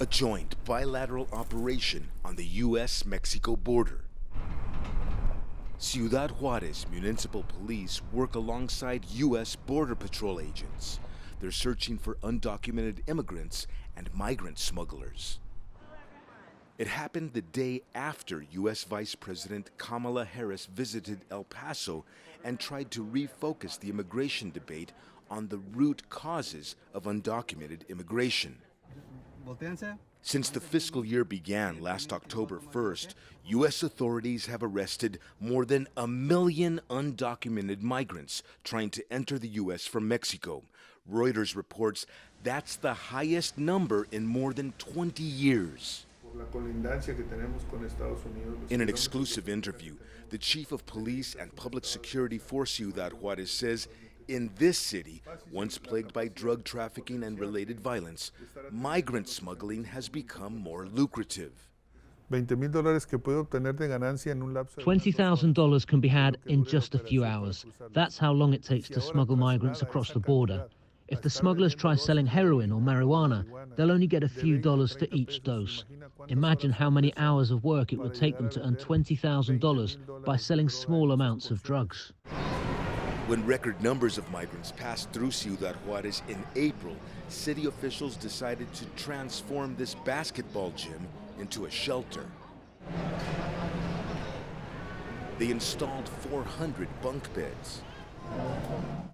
A joint bilateral operation on the U.S.-Mexico border. Ciudad Juarez municipal police work alongside U.S. Border Patrol agents. They're searching for undocumented immigrants and migrant smugglers. It happened the day after U.S. Vice President Kamala Harris visited El Paso and tried to refocus the immigration debate on the root causes of undocumented immigration. Since the fiscal year began last October 1st, U.S. authorities have arrested more than 1 million undocumented migrants trying to enter the U.S. from Mexico. Reuters reports that's the highest number in more than 20 years. In an exclusive interview, the chief of police and public security for Ciudad Juarez says in this city, once plagued by drug trafficking and related violence, migrant smuggling has become more lucrative. $20,000 can be had in just a few hours. That's how long it takes to smuggle migrants across the border. If the smugglers try selling heroin or marijuana, they'll only get a few dollars for each dose. Imagine how many hours of work it would take them to earn $20,000 by selling small amounts of drugs. When record numbers of migrants passed through Ciudad Juarez in April, city officials decided to transform this basketball gym into a shelter. They installed 400 bunk beds.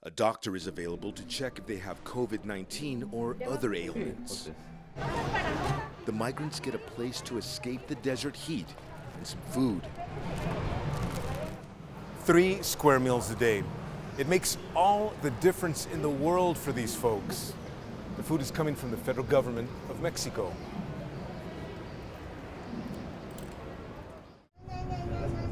A doctor is available to check if they have COVID-19 or other ailments. The migrants get a place to escape the desert heat and some food. 3 square meals a day. It makes all the difference in the world for these folks. The food is coming from the federal government of Mexico.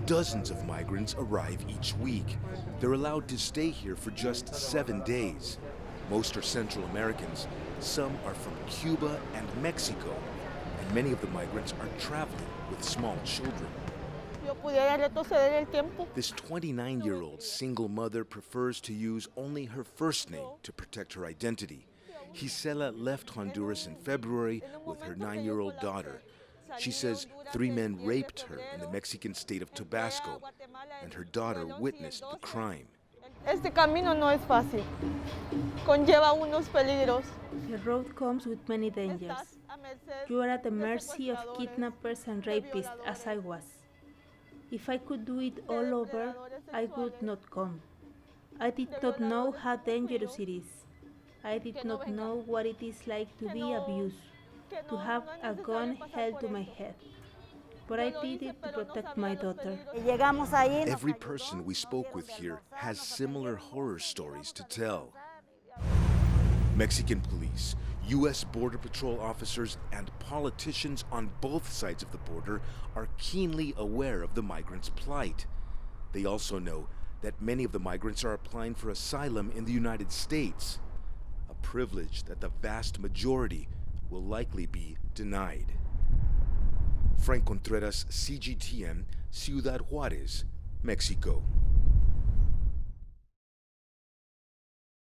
Dozens of migrants arrive each week. They're allowed to stay here for just 7 days. Most are Central Americans. Some are from Cuba and Mexico. And many of the migrants are traveling with small children. This 29-year-old single mother prefers to use only her first name to protect her identity. Gisela left Honduras in February with her 9-year-old daughter. She says 3 men raped her in the Mexican state of Tabasco, and her daughter witnessed the crime. Este camino no es fácil. Conlleva unos peligros. The road comes with many dangers. You are at the mercy of kidnappers and rapists, as I was. If I could do it all over, I would not come. I did not know how dangerous it is. I did not know what it is like to be abused, to have a gun held to my head. But I did it to protect my daughter. Every person we spoke with here has similar horror stories to tell. Mexican police, U.S. Border Patrol officers, and politicians on both sides of the border are keenly aware of the migrants' plight. They also know that many of the migrants are applying for asylum in the United States, a privilege that the vast majority will likely be denied. Franc Contreras, CGTN, Ciudad Juarez, Mexico.